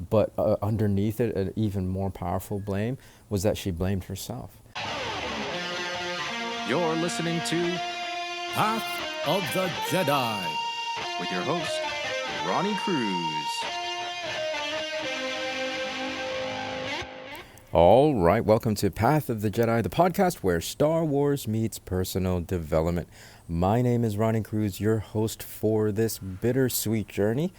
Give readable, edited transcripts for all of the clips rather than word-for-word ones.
But underneath it, an even more powerful blame was that she blamed herself. You're listening to Path of the Jedi. with your host, Ronnie Cruz. All right, welcome to Path of the Jedi, the podcast where Star Wars meets personal development. My name is Ronnie Cruz, your host for this bittersweet journey.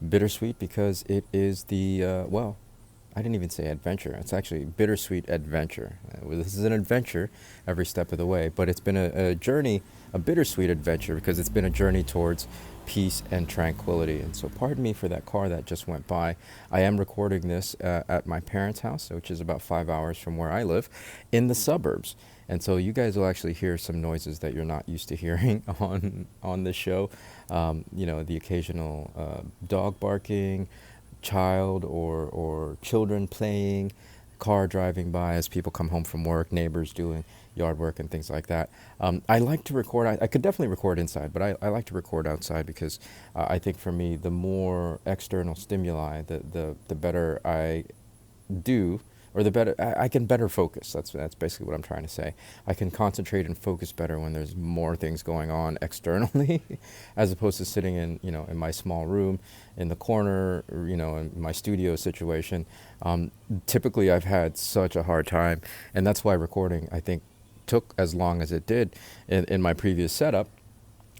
Bittersweet because it is I didn't even say adventure. It's actually bittersweet adventure. This is an adventure every step of the way, but it's been a journey, a bittersweet adventure because it's been a journey towards peace and tranquility. And so pardon me for that car that just went by. I am recording this at my parents' house, which is about 5 hours from where I live, in the suburbs. And so you guys will actually hear some noises that you're not used to hearing on this show. The occasional dog barking, child or children playing, car driving by as people come home from work, neighbors doing yard work and things like that. I like to record. I could definitely record inside, but I like to record outside because I think for me, the more external stimuli, the better I do, or the better I can better focus. That's basically what I'm trying to say. I can concentrate and focus better when there's more things going on externally, as opposed to sitting in my small room in the corner, or, in my studio situation. Typically, I've had such a hard time, and that's why recording, I think, took as long as it did in my previous setup.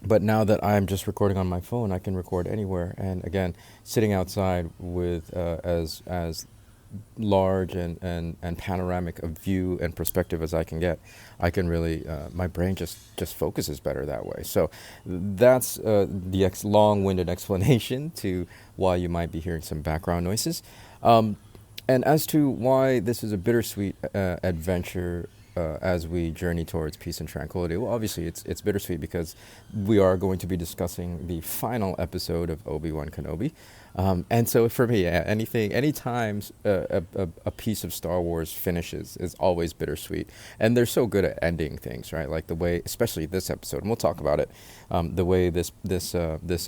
But now that I'm just recording on my phone, I can record anywhere. And again, sitting outside with as large and panoramic a view and perspective as I can get, I can really, my brain just focuses better that way. So that's the long-winded explanation to why you might be hearing some background noises. And as to why this is a bittersweet adventure as we journey towards peace and tranquility, well, obviously it's bittersweet because we are going to be discussing the final episode of Obi-Wan Kenobi. And so for me, anytime a piece of Star Wars finishes is always bittersweet. And they're so good at ending things, right? Like the way, especially this episode, and we'll talk about it, the way this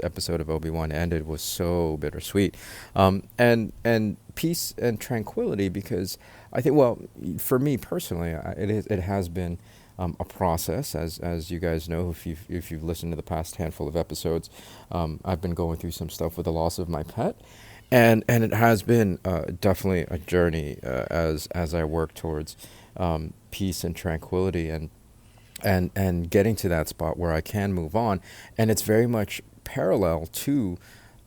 episode of Obi-Wan ended was so bittersweet. And peace and tranquility, because I think, well, for me personally, it has been a process, as you guys know, if you've listened to the past handful of episodes. I've been going through some stuff with the loss of my pet, and it has been definitely a journey as I work towards peace and tranquility and getting to that spot where I can move on. And it's very much parallel to,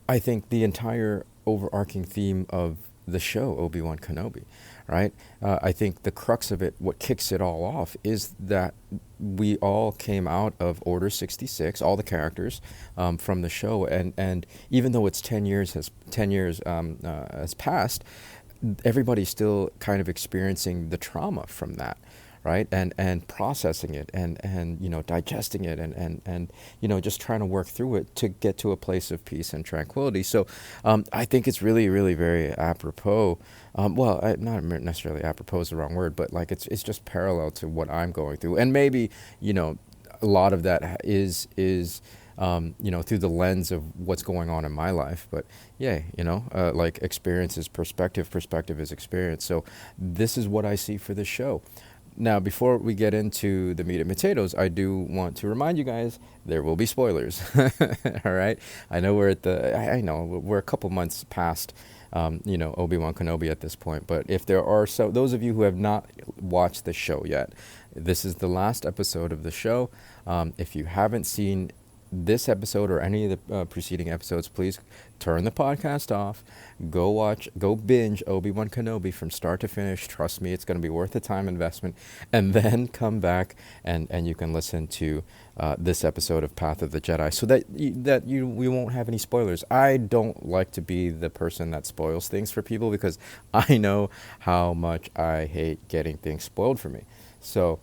I think, the entire overarching theme of the show, Obi-Wan Kenobi, right? I think the crux of it, what kicks it all off, is that we all came out of Order 66, all the characters from the show, and even though it's 10 years has passed, everybody's still kind of experiencing the trauma from that, right? And processing it and digesting it and just trying to work through it to get to a place of peace and tranquility. So I think it's really, really very apropos. Not necessarily apropos is the wrong word, but like it's just parallel to what I'm going through. And maybe, a lot of that is through the lens of what's going on in my life. But yeah, like experience is perspective, perspective is experience. So this is what I see for this show. Now, before we get into the meat and potatoes, I do want to remind you guys there will be spoilers. All right, I know I know we're a couple months past, Obi-Wan Kenobi at this point. But if there are those of you who have not watched the show yet, this is the last episode of the show. If you haven't seen this episode or any of the preceding episodes, please turn the podcast off, go binge Obi-Wan Kenobi from start to finish. Trust me, it's going to be worth the time investment, and then come back and you can listen to this episode of Path of the Jedi, so that we won't have any spoilers. I don't like to be the person that spoils things for people because I know how much I hate getting things spoiled for me. So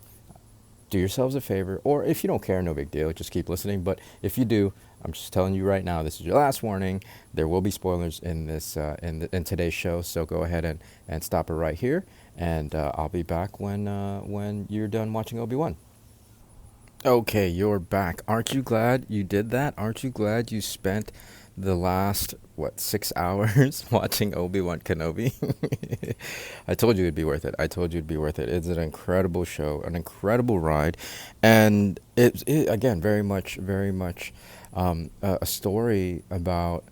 do yourselves a favor, or if you don't care, no big deal, just keep listening. But if you do, I'm just telling you right now, this is your last warning. There will be spoilers in this in today's show, so go ahead and stop it right here, and I'll be back when you're done watching Obi-Wan. Okay, you're back. Aren't you glad you did that? Aren't you glad you spent the last, what, 6 hours watching Obi-Wan Kenobi. I told you it'd be worth it. I told you it'd be worth it. It's an incredible show, an incredible ride. And it again, very much a story about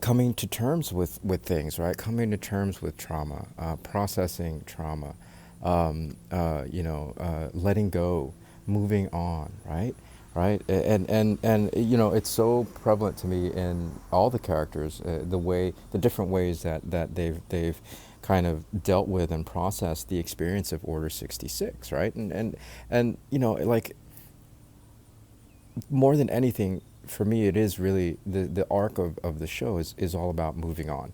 coming to terms with things, right? Coming to terms with trauma, processing trauma, letting go, moving on, right? Right, and it's so prevalent to me in all the characters, the different ways that they've kind of dealt with and processed the experience of Order 66, right? And like, more than anything, for me, it is really the arc of the show is all about moving on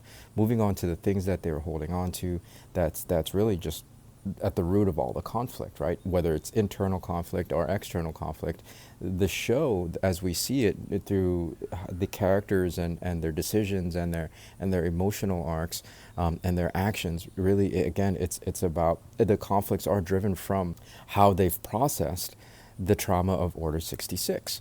to the things that they were holding on to. That's really just at the root of all the conflict, right? Whether it's internal conflict or external conflict, the show, as we see it through the characters and their decisions and their emotional arcs and their actions, really, again, it's about the conflicts are driven from how they've processed the trauma of Order 66.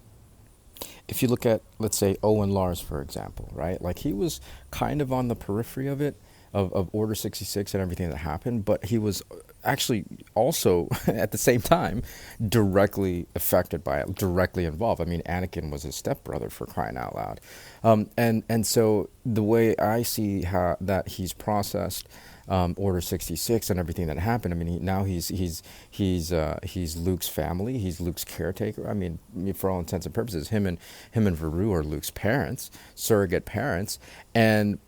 If you look at, let's say, Owen Lars, for example, right? Like, he was kind of on the periphery of it, of Order 66 and everything that happened, but he was actually also, at the same time, directly affected by it, directly involved. I mean, Anakin was his stepbrother, for crying out loud. And so the way I see how that he's processed Order 66 and everything that happened. I mean, now he's Luke's family. He's Luke's caretaker. I mean, for all intents and purposes, him and Veru are Luke's parents, surrogate parents, and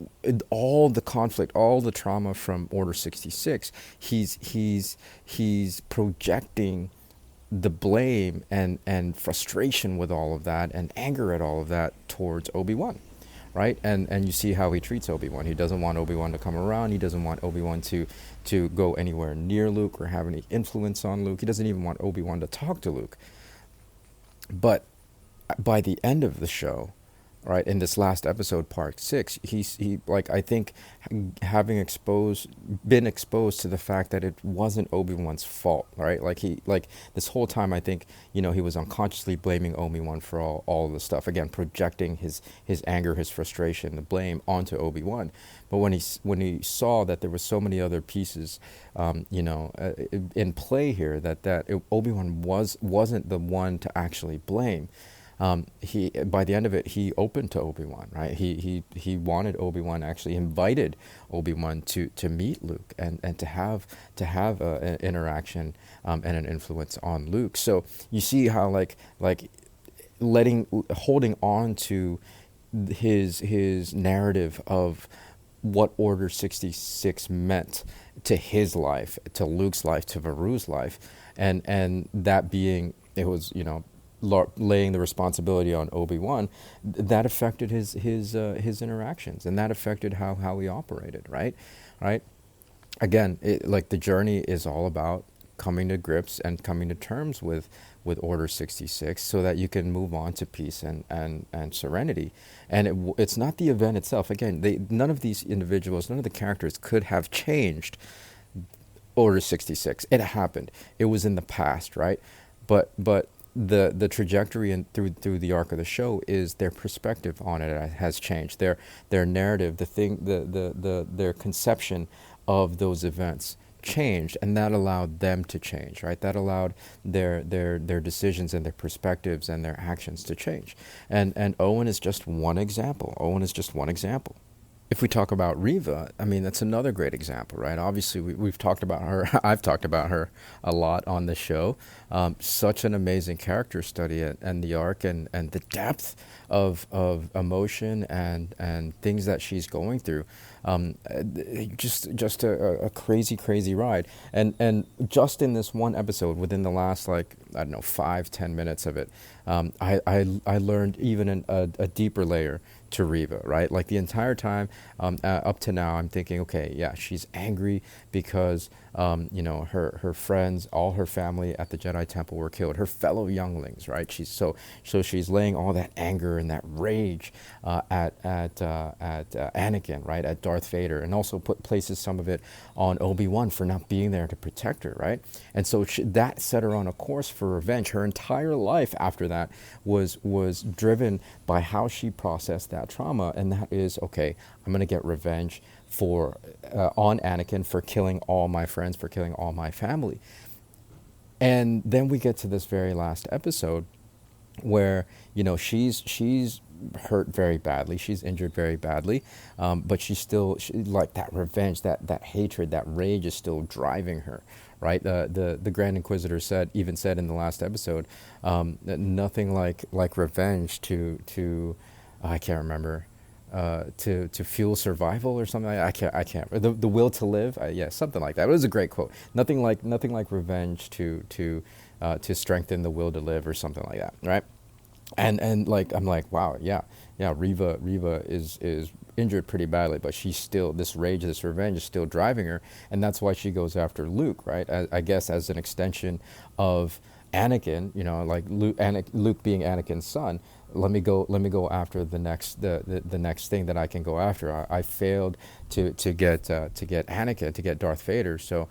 all the conflict, all the trauma from Order 66, he's projecting the blame and frustration with all of that and anger at all of that towards Obi-Wan. Right, and you see how he treats Obi-Wan. He doesn't want Obi-Wan to come around. He doesn't want Obi-Wan to go anywhere near Luke or have any influence on Luke. He doesn't even want Obi-Wan to talk to Luke. But by the end of the show, right, in this last episode, part 6, he like, I think, having been exposed to the fact that it wasn't Obi-Wan's fault, right? Like, this whole time, I think, he was unconsciously blaming Obi-Wan for all of the stuff. Again, projecting his anger, his frustration, the blame onto Obi-Wan. But when he saw that there were so many other pieces, in play here, that Obi-Wan wasn't the one to actually blame. He, by the end of it, he opened to Obi-Wan, right? He wanted Obi-Wan, actually invited Obi-Wan to meet Luke and to have an interaction and an influence on Luke. So you see how like holding on to his narrative of what Order 66 meant to his life, to Luke's life, to Veru's life, and that being, it was, laying the responsibility on Obi-Wan, that affected his interactions, and that affected how he operated, right? Again, like, the journey is all about coming to grips and coming to terms with Order 66, so that you can move on to peace and serenity. And it's not the event itself. Again, none of these individuals, none of the characters could have changed Order 66. It happened. It was in the past, right? But the trajectory and through the arc of the show is their perspective on it has changed. Their narrative, their conception of those events changed, and that allowed them to change, right? That allowed their decisions and their perspectives and their actions to change. And Owen is just one example. If we talk about Riva, I mean, that's another great example, right? Obviously, we've talked about her. I've talked about her a lot on the show. Such an amazing character study and the arc and the depth of emotion and things that she's going through. Just a crazy ride. And just in this one episode, within the last, 5-10 minutes of it, I learned even a deeper layer to Riva, right? Like, the entire time up to now, I'm thinking, okay, yeah, she's angry because her friends, all her family at the Jedi Temple were killed, her fellow younglings, right? She's laying all that anger and that rage at Anakin, right, at Darth Vader, and also places some of it on Obi-Wan for not being there to protect her, right? And so that set her on a course for revenge. Her entire life after that was driven by how she processed that that trauma, and that is, okay, I'm going to get revenge for on Anakin for killing all my friends, for killing all my family. And then we get to this very last episode where, she's hurt very badly, she's injured very badly, but like that revenge, that hatred, that rage is still driving her, right? The Grand Inquisitor said in the last episode, that nothing like revenge to I can't remember, to fuel survival or something. I can't. The will to live. Yeah, something like that. It was a great quote. Nothing like revenge to strengthen the will to live or something like that, right? And like I'm like, wow, yeah. Reva is injured pretty badly, but she's still, this rage, this revenge is still driving her, and that's why she goes after Luke, right? I guess as an extension of Anakin, like Luke being Anakin's son. Let me go after the next thing that I can go after. I failed to get Anakin, to get Darth Vader, so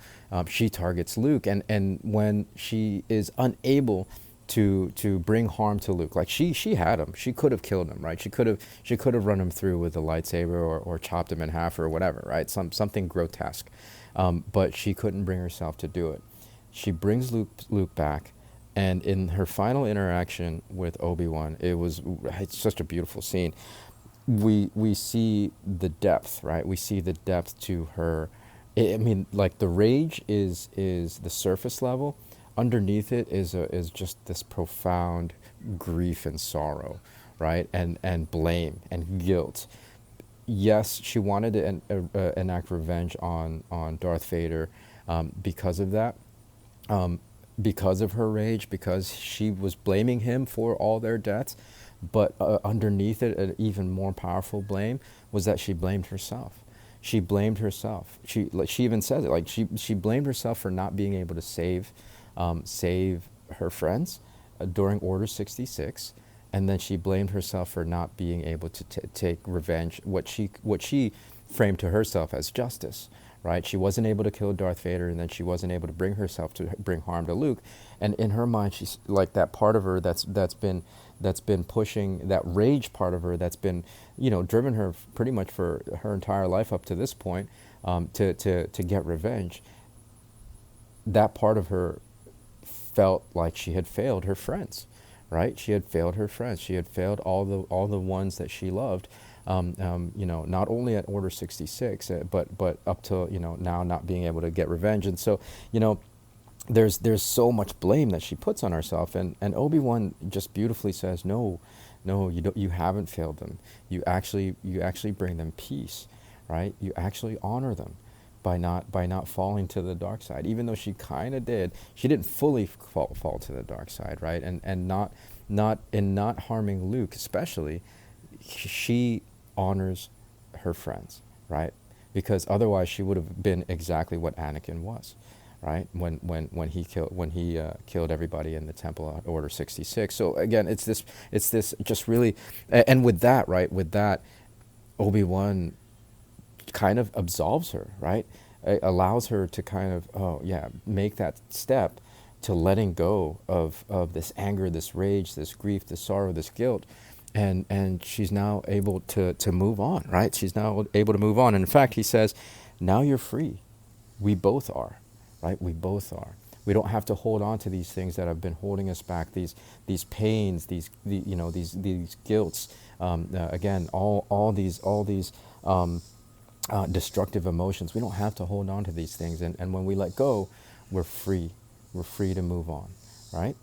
she targets Luke, and when she is unable to bring harm to Luke, like she had him, she could have killed him, right? She could have run him through with a lightsaber or chopped him in half or whatever, right? Something grotesque, but she couldn't bring herself to do it. She brings Luke back. And in her final interaction with Obi-Wan, it's such a beautiful scene. We see the depth, right? We see the depth to her. I mean, like the rage is the surface level. Underneath it is just this profound grief and sorrow, right? And blame and guilt. Yes, she wanted to enact revenge on Darth Vader because of that. Because of her rage, because she was blaming him for all their deaths, but underneath it, an even more powerful blame was that she blamed herself. She blamed herself. She even says it, like she blamed herself for not being able to save her friends during Order 66, and then she blamed herself for not being able to take revenge, what she framed to herself as justice. Right, she wasn't able to kill Darth Vader, and then she wasn't able to bring herself to bring harm to Luke. And in her mind, she's like that part of her that's been pushing, that rage part of her that's been, driven her pretty much for her entire life up to this point, to get revenge. That part of her felt like she had failed her friends, right? She had failed her friends. She had failed all the ones that she loved. Not only at Order 66, but up to, now not being able to get revenge. And so, there's so much blame that she puts on herself. And Obi-Wan just beautifully says, no, you haven't failed them. You actually bring them peace, right? You actually honor them by not falling to the dark side, even though she kind of did. She didn't fully fall to the dark side, right? And not harming Luke, especially, she honors her friends, right? Because otherwise she would have been exactly what Anakin was, right? When he killed everybody in the temple at Order 66. So again, it's this just really, and with that, right? With that, Obi-Wan kind of absolves her, right? It allows her to kind of, make that step to letting go of this anger, this rage, this grief, this sorrow, this guilt. And she's now able to move on, right? She's now able to move on. And in fact, he says, now you're free. We both are, right? We both are. We don't have to hold on to these things that have been holding us back, these pains, these guilts. Again, all these destructive emotions. We don't have to hold on to these things. And when we let go, we're free. We're free to move on, right?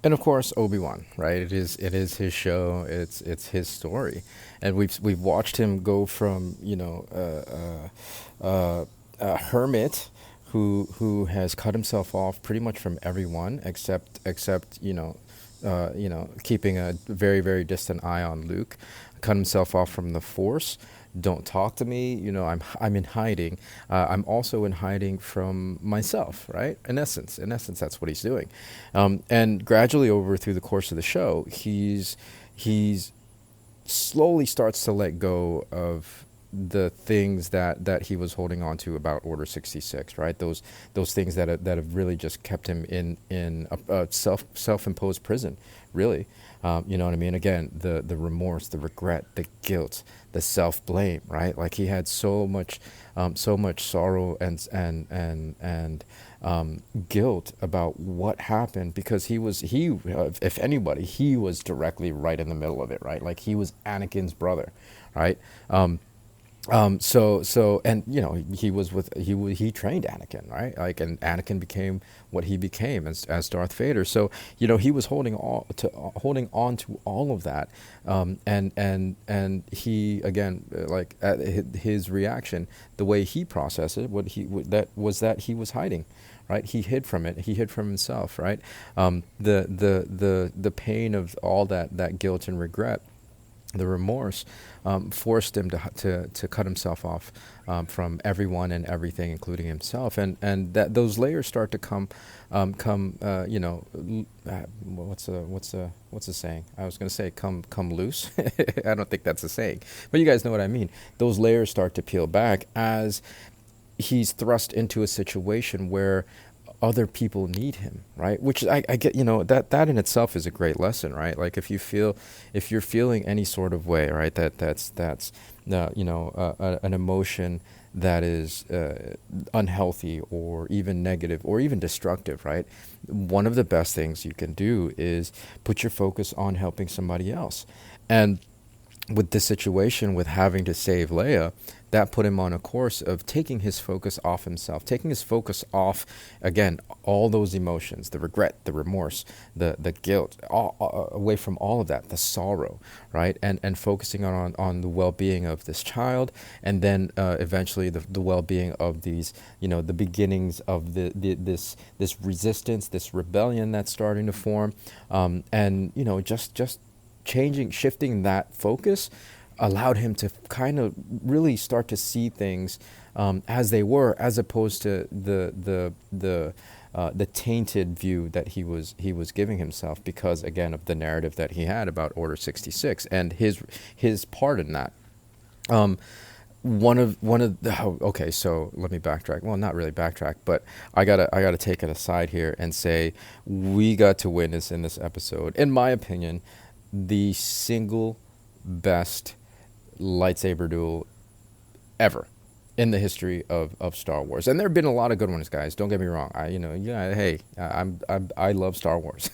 And of course, Obi-Wan, right? It is his show. It's his story, and we've watched him go from a hermit who has cut himself off pretty much from everyone except keeping a very, very distant eye on Luke, cut himself off from the Force. Don't talk to me. I'm in hiding. I'm also in hiding from myself, right? In essence, that's what he's doing. And gradually through the course of the show, he's slowly starts to let go of the things that he was holding on to about Order 66, right? Those things that have really just kept him in a self-imposed prison, really. You know what I mean? Again, the remorse, the regret, the guilt, the self blame, right? Like he had so much sorrow and guilt about what happened, because if anybody, he was directly right in the middle of it, right? Like he was Anakin's brother, right? And you know, he trained Anakin, right? Like, and Anakin became what he became as Darth Vader. So, you know, he was holding on to all of that. And he, again, like his reaction, the way he processed it, that he was hiding, right? He hid from it. He hid from himself, right? The pain of all that guilt and regret, the remorse, forced him to cut himself off from everyone and everything, including himself, and that those layers start to come. You know, what's the saying? I was going to say come loose. I don't think that's a saying, but you guys know what I mean. Those layers start to peel back as he's thrust into a situation where other people need him, right? Which I get, you know, that in itself is a great lesson, right? Like if you're feeling any sort of way, right, that's you know, an emotion that is unhealthy or even negative or even destructive, right? One of the best things you can do is put your focus on helping somebody else. And with this situation, with having to save Leia, that put him on a course of taking his focus off himself, taking his focus off, again, all those emotions, the regret, the remorse, the guilt, away from all of that, the sorrow, right? And focusing on the well-being of this child, and then eventually the well-being of these, you know, the beginnings of this resistance, this rebellion that's starting to form, and, you know, just shifting that focus allowed him to kind of really start to see things as they were, as opposed to the tainted view that he was giving himself, because again of the narrative that he had about Order 66 and his part in that. Okay, so let me backtrack. Well, not really backtrack, but I gotta take it aside here and say we got to witness in this episode, in my opinion, the single best lightsaber duel ever in the history of Star Wars. And there have been a lot of good ones, guys. Don't get me wrong. I love Star Wars.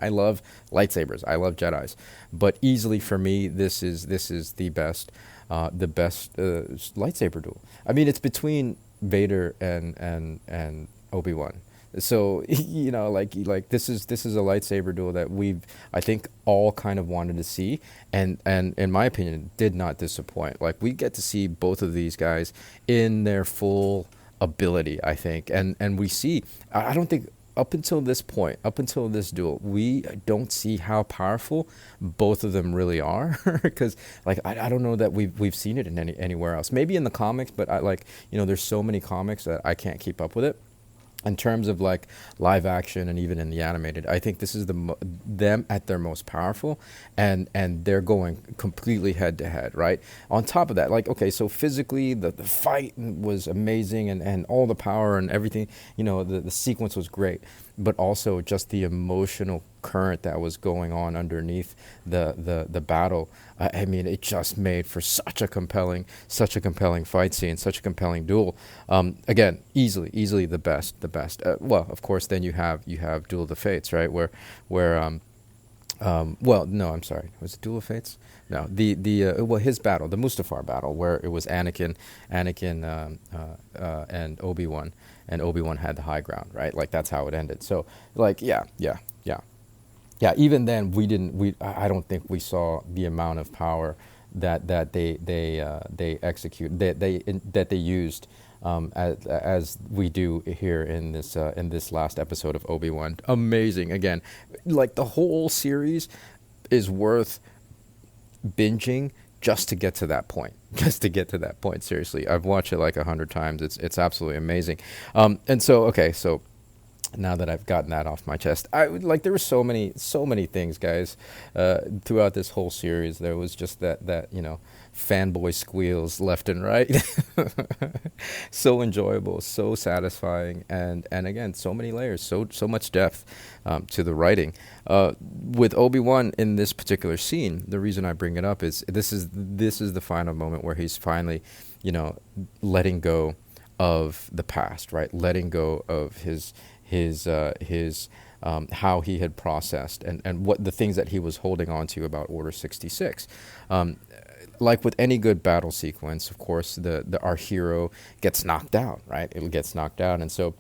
I love lightsabers. I love Jedis. But easily for me, this is the best lightsaber duel. I mean, it's between Vader and Obi-Wan. So, you know, like this is a lightsaber duel that I think all kind of wanted to see, and in my opinion did not disappoint. Like, we get to see both of these guys in their full ability, I think, and we see, I don't think up until this point, up until this duel, we don't see how powerful both of them really are, because like I don't know that we've seen it in anywhere else. Maybe in the comics, but there's so many comics that I can't keep up with it. In terms of like live action and even in the animated, I think this is them at their most powerful, and they're going completely head to head, right? On top of that, like, okay, so physically the fight was amazing, and all the power and everything, you know, the sequence was great, but also just the emotional current that was going on underneath the battle. I mean, it just made for such a compelling fight scene, such a compelling duel. Again, easily the best. Well, of course, then you have Duel of the Fates, right? Where no, I'm sorry, was it Duel of Fates? No, his battle, the Mustafar battle, where it was Anakin, and Obi-Wan, and Obi-Wan had the high ground, right? Like, that's how it ended. So, like, yeah. Even then, I don't think we saw the amount of power that they execute, that they used, as we do here in this last episode of Obi-Wan. Amazing. Again, like, the whole series is worth binging just to get to that point. Seriously, I've watched it like 100 times. It's absolutely amazing. And so, okay, so now that I've gotten that off my chest, there were so many things, guys, throughout this whole series. There was just that fanboy squeals left and right. So enjoyable, so satisfying, and again, so many layers, so much depth to the writing. With Obi-Wan in this particular scene, the reason I bring it up is this is the final moment where he's finally, letting go of the past, right? Letting go of his how he had processed and what the things that he was holding on to about Order 66. Like with any good battle sequence, of course, our hero gets knocked out, right? It gets knocked out, and so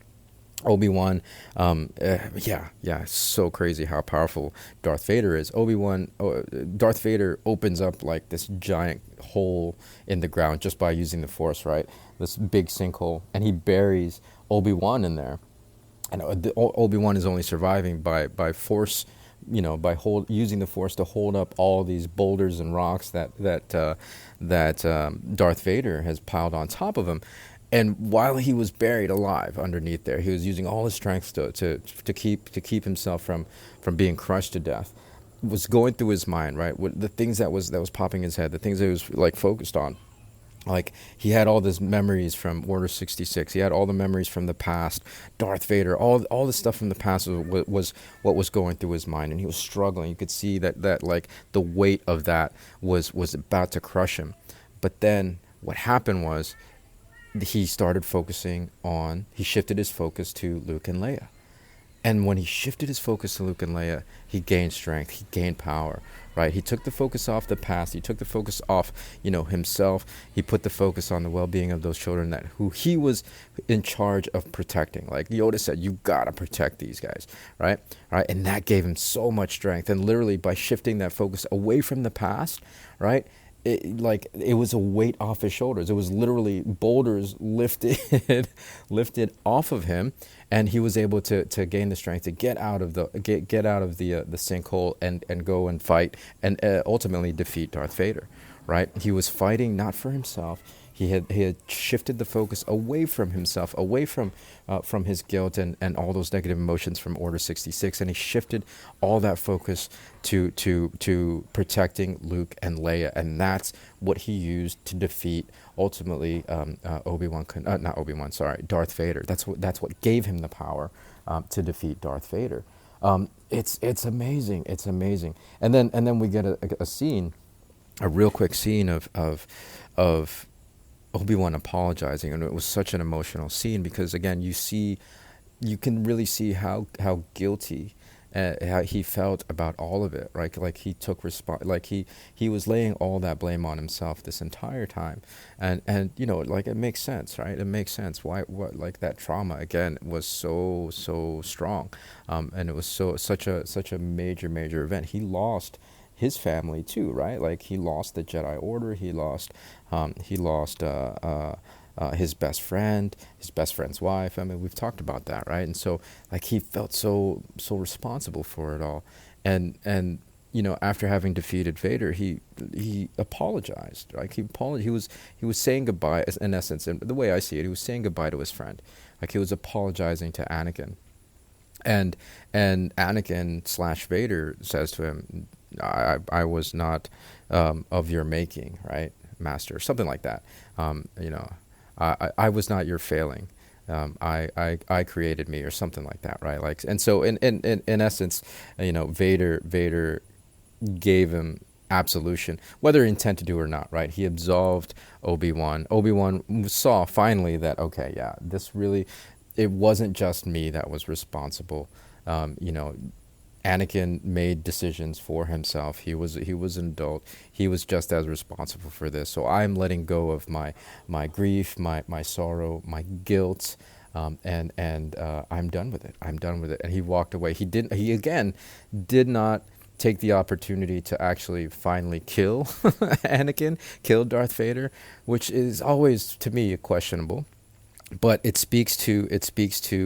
Obi-Wan, it's so crazy how powerful Darth Vader is. Darth Vader opens up like this giant hole in the ground just by using the Force, right? This big sinkhole, and he buries Obi-Wan in there. And Obi-Wan is only surviving by force, using the Force to hold up all these boulders and rocks that Darth Vader has piled on top of him. And while he was buried alive underneath there, he was using all his strength to keep himself from being crushed to death. It was going through his mind, right? The things that was popping his head, the things that he was like focused on. Like, he had all these memories from Order 66. He had all the memories from the past. Darth Vader, all the stuff from the past was what was going through his mind, and he was struggling. You could see that like the weight of that was about to crush him. But then what happened was he shifted his focus to Luke and Leia. And when he shifted his focus to Luke and Leia, he gained strength, he gained power, right? He took the focus off the past, he took the focus off, himself. He put the focus on the well-being of those children who he was in charge of protecting. Like Yoda said, you gotta protect these guys, right? Right? And that gave him so much strength. And literally by shifting that focus away from the past, right? It was a weight off his shoulders. It was literally boulders lifted off of him, and he was able to gain the strength to get out of the sinkhole and go and fight and ultimately defeat Darth Vader. Right? He was fighting not for himself. He had shifted the focus away from himself, away from his guilt and all those negative emotions from Order 66, and he shifted all that focus to protecting Luke and Leia, and that's what he used to defeat ultimately Darth Vader. That's what gave him the power to defeat Darth Vader. It's amazing. It's amazing. And then we get a scene, a real quick scene of Obi-Wan apologizing, and it was such an emotional scene because again you can really see how guilty how he felt about all of it, right? Like he took he was laying all that blame on himself this entire time, and like it makes sense, right? It makes sense like that trauma again was so strong, and it was such a major event. He lost his family too, right? Like he lost the Jedi Order. He lost his best friend, his best friend's wife. I mean, we've talked about that, right? And so, like, he felt so responsible for it all. And after having defeated Vader, he apologized. Like he was saying goodbye, in essence. And the way I see it, he was saying goodbye to his friend. Like he was apologizing to Anakin. And Anakin / Vader says to him, I was not of your making, right, Master? Something like that. I was not your failing. I created me, or something like that, right? Like, and so in essence, Vader gave him absolution, whether he intended to or not, right? He absolved Obi-Wan. Obi-Wan saw finally that, okay, yeah, it wasn't just me that was responsible. Anakin made decisions for himself. He was an adult. He was just as responsible for this. So I'm letting go of my grief, my sorrow, my guilt, and I'm done with it. I'm done with it. And he walked away. He again did not take the opportunity to actually finally kill Anakin, kill Darth Vader, which is always to me questionable. But it speaks to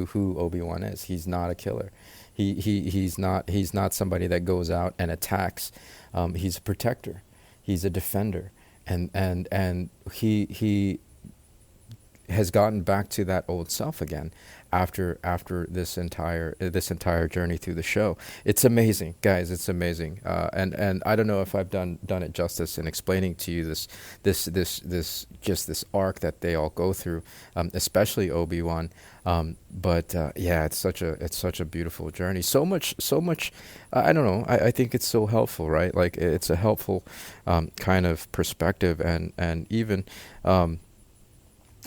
who Obi-Wan is. He's not a killer. He's not somebody that goes out and attacks. He's a protector. He's a defender, and he has gotten back to that old self again after this entire journey through the show. It's amazing, guys. It's amazing. And I don't know if I've done it justice in explaining to you this arc that they all go through, especially Obi-Wan. But yeah, it's such a beautiful journey. So much. I don't know. I think it's so helpful, right? Like it's a helpful kind of perspective, and even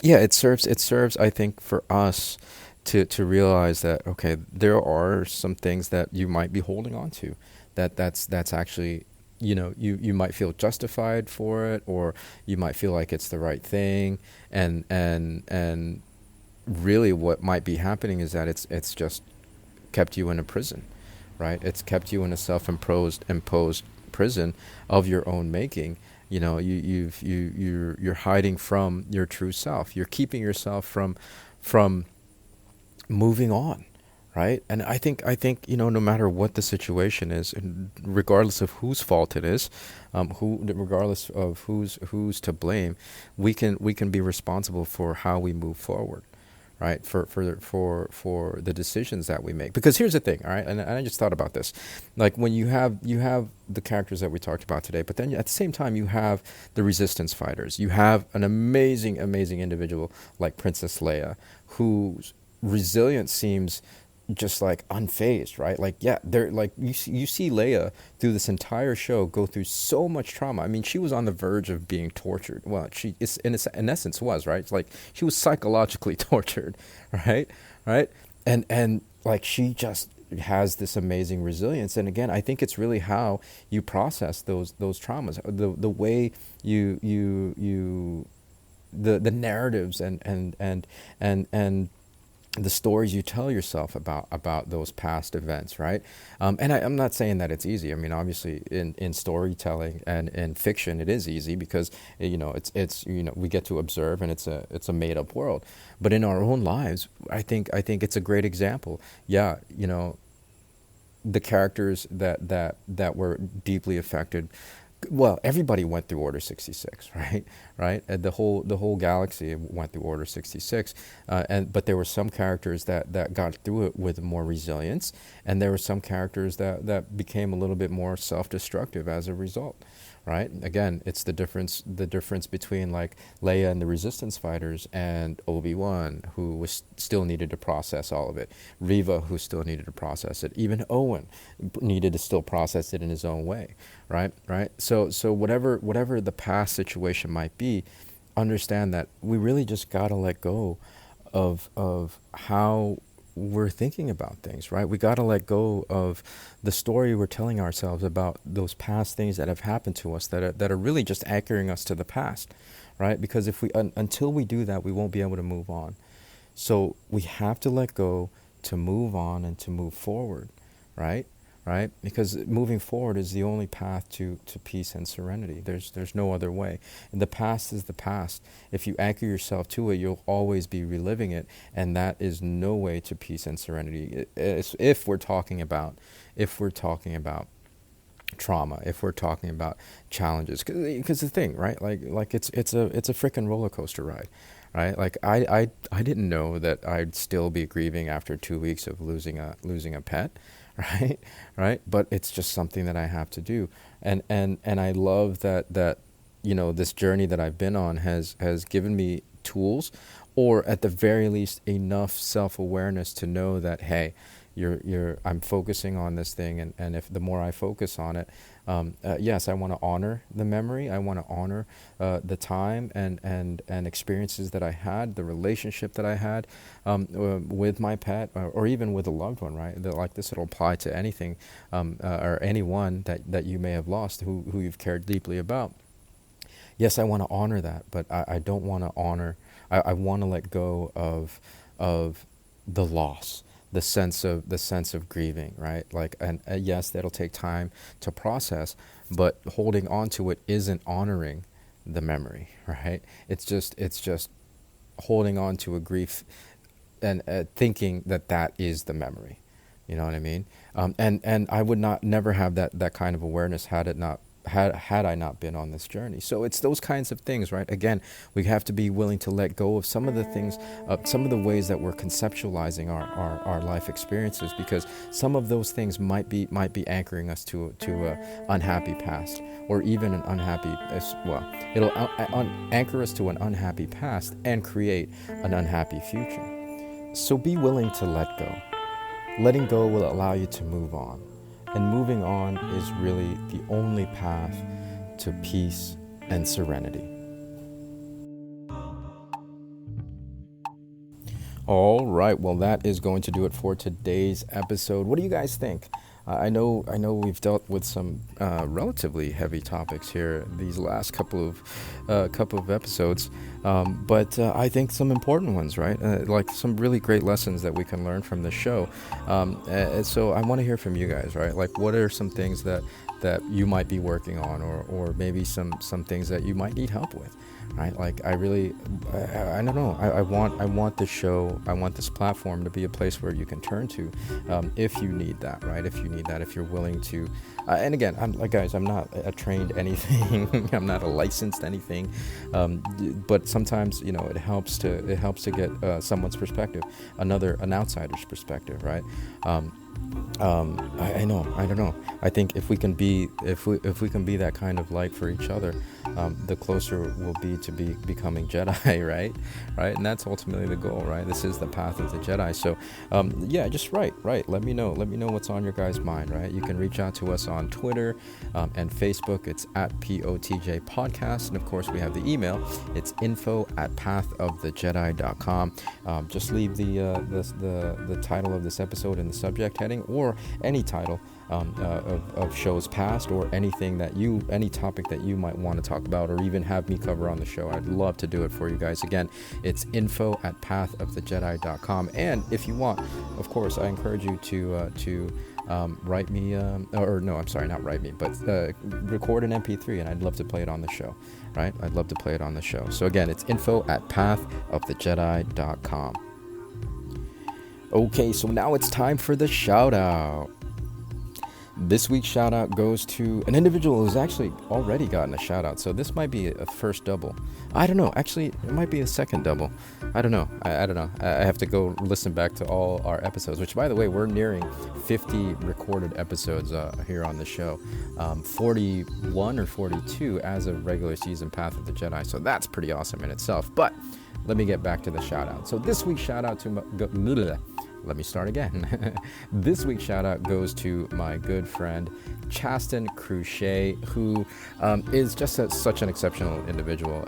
yeah, it serves. I think for us to realize that, okay, there are some things that you might be holding on to, that's actually, you might feel justified for it, or you might feel like it's the right thing, and really what might be happening is that it's just kept you in a prison, right? It's kept you in a imposed prison of your own making. You're hiding from your true self. You're keeping yourself from moving on, right? And I think no matter what the situation is, and regardless of whose fault it is, regardless of who's to blame, we can be responsible for how we move forward, right? For the decisions that we make. Because here's the thing, all right? And I just thought about this, like when you have the characters that we talked about today, but then at the same time you have the resistance fighters. You have an amazing individual like Princess Leia, whose resilience seems just like unfazed, right? Like, yeah, they're like, you see Leia through this entire show go through so much trauma. I mean, she was on the verge of being tortured. Well, she is in essence was, right? It's like she was psychologically tortured, right? And like she just has this amazing resilience. And again, I think it's really how you process those traumas, the way the narratives and the stories you tell yourself about those past events, right? And I'm not saying that it's easy. I mean, obviously, in storytelling and in fiction, it is easy because it's we get to observe, and it's a made up world. But in our own lives, I think it's a great example. Yeah, the characters that were deeply affected. Well, everybody went through Order 66, right? And the whole galaxy went through Order 66, but there were some characters that got through it with more resilience, and there were some characters that became a little bit more self-destructive as a result, right? Again, it's the difference between like Leia and the Resistance fighters, and Obi-Wan, who still needed to process all of it, Reva, who still needed to process it, even Owen needed to still process it in his own way, right? So whatever the past situation might be, understand that we really just gotta let go of how we're thinking about things, right? We got to let go of the story we're telling ourselves about those past things that have happened to us that are really just anchoring us to the past, right? Because if we until we do that, we won't be able to move on. So we have to let go to move on and to move forward, right? Because moving forward is the only path to peace and serenity. There's no other way. And the past is the past. If you anchor yourself to it, you'll always be reliving it, and that is no way to peace and serenity. If we're talking about trauma, if we're talking about challenges, because the thing, right? Like it's a freaking roller coaster ride. Right, like I didn't know that I'd still be grieving after 2 weeks of losing a pet, right. But it's just something that I have to do, and I love that this journey that I've been on has given me tools, or at the very least enough self-awareness to know that, hey, I'm focusing on this thing, and if the more I focus on it, yes, I want to honor the memory. I want to honor the time and experiences that I had, the relationship that I had with my pet, or even with a loved one, right? Like this will apply to anything or anyone that you may have lost who you've cared deeply about. Yes, I want to honor that, but I don't want to honor. I want to let go of the loss. The sense of grieving, right? Like, and yes, that'll take time to process, but holding on to it isn't honoring the memory, right? It's just holding on to a grief and thinking that is the memory. You know what I mean? And I would never have that kind of awareness had it not had I not been on this journey. So it's those kinds of things, right? Again, we have to be willing to let go of some of the things, some of the ways that we're conceptualizing our life experiences, because some of those things might be anchoring us to a unhappy past, or even an unhappy, it'll anchor us to an unhappy past and create an unhappy future. So be willing to let go. Letting go will allow you to move on. And moving on is really the only path to peace and serenity. All right, well, that is going to do it for today's episode. What do you guys think? I know we've dealt with some relatively heavy topics here these last couple of episodes, but I think some important ones, right? Like some really great lessons that we can learn from the show. So I want to hear from you guys, right? Like, what are some things that you might be working on, or maybe some things that you might need help with, right? Like, I don't know. I want this show, I want this platform to be a place where you can turn to if you need that, right? If you're willing to, and again, I'm not a trained anything. I'm not a licensed anything, but sometimes, it helps to get someone's perspective, an outsider's perspective, right? I don't know. I think if we can be that kind of light for each other, the closer we'll be to becoming Jedi, right? And that's ultimately the goal, right? This is the path of the Jedi. So, just right. Let me know what's on your guys' mind, right? You can reach out to us on Twitter and Facebook. It's at POTJ Podcast, and of course we have the email. It's info@pathofthejedi.com. Just leave the title of this episode in the subject heading, or any title of shows past, or any topic that you might want to talk about, or even have me cover on the show. I'd love to do it for you guys. Again, it's info@pathofthejedi.com. And if you want, of course, I encourage you to write me, not write me, but record an MP3, and I'd love to play it on the show, right? I'd love to play it on the show. So again, it's info@pathofthejedi.com. Okay, so now it's time for the shout out. This week's shout out goes to an individual who's actually already gotten a shout out. So this might be a first double. I don't know. Actually, it might be a second double. I don't know. I don't know. I have to go listen back to all our episodes, which, by the way, we're nearing 50 recorded episodes here on the show. 41 or 42 as of regular season Path of the Jedi. So that's pretty awesome in itself. But let me get back to the shout out. So this week's shout out to let me start again. This week's shout out goes to my good friend Chasten Cruchet, who is just such an exceptional individual.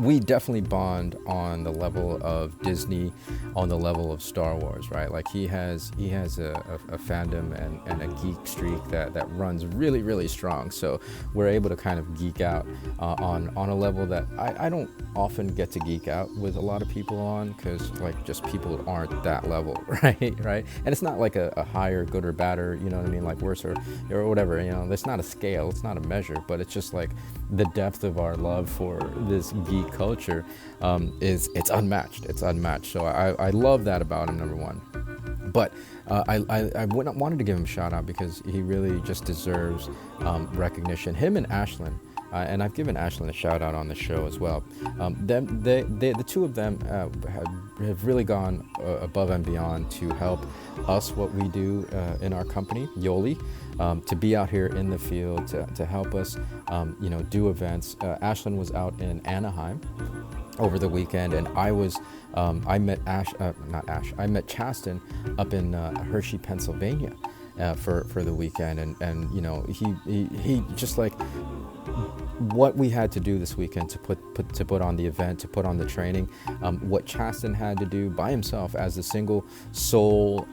We definitely bond on the level of Disney, on the level of Star Wars, right? Like he has a fandom and a geek streak that runs really, really strong. So we're able to kind of geek out on a level that I don't often get to geek out with a lot of people on, because like just people aren't that level, right? And it's not like a higher, good or bad, or you know what I mean, like worse or whatever. There's not a scale, it's not a measure, but it's just like the depth of our love for this geek culture it's unmatched. So I love that about him, number one. But I wanted to give him a shout out because he really just deserves recognition. Him and Ashlyn, and I've given Ashlyn a shout out on the show as well. The two of them have really gone above and beyond to help us what we do in our company, Yoli. To be out here in the field, to help us, do events. Ashlyn was out in Anaheim over the weekend, and I met I met Chasten up in Hershey, Pennsylvania, for the weekend, and he just like what we had to do this weekend to put on the event, to put on the training, what Chasten had to do by himself as a single sole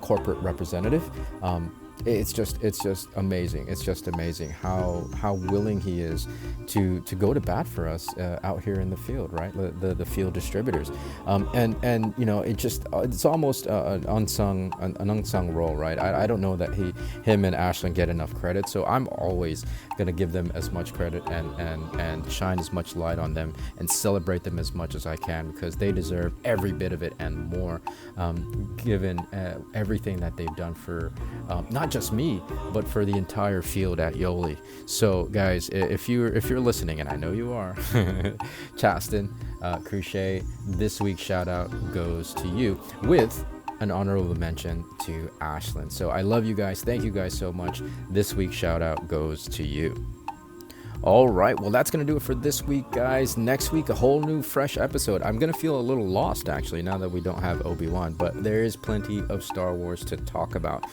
corporate representative. It's just amazing. It's just amazing how willing he is to go to bat for us out here in the field, right? The field distributors, and it's almost an unsung role, right? I don't know that him and Ashlyn get enough credit, so I'm always gonna give them as much credit and shine as much light on them and celebrate them as much as I can, because they deserve every bit of it and more, given everything that they've done for not not just me, but for the entire field at Yoli. So guys, if you're listening, and I know you are, Chaston, Cruchet, this week's shout out goes to you, with an honorable mention to Ashlyn. So I love you guys. Thank you guys so much. This week's shout out goes to you. All right, well, that's going to do it for this week, guys. Next week, a whole new, fresh episode. I'm going to feel a little lost, actually, now that we don't have Obi-Wan, but there is plenty of Star Wars to talk about.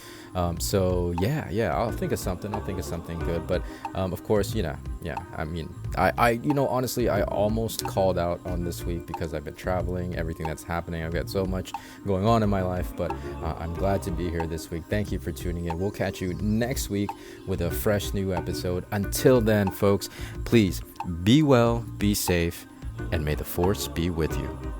So, yeah, I'll think of something good. But, of course, I mean, I honestly, I almost called out on this week because I've been traveling, everything that's happening. I've got so much going on in my life, but I'm glad to be here this week. Thank you for tuning in. We'll catch you next week with a fresh new episode. Until then, folks, please be well, be safe, and may the Force be with you.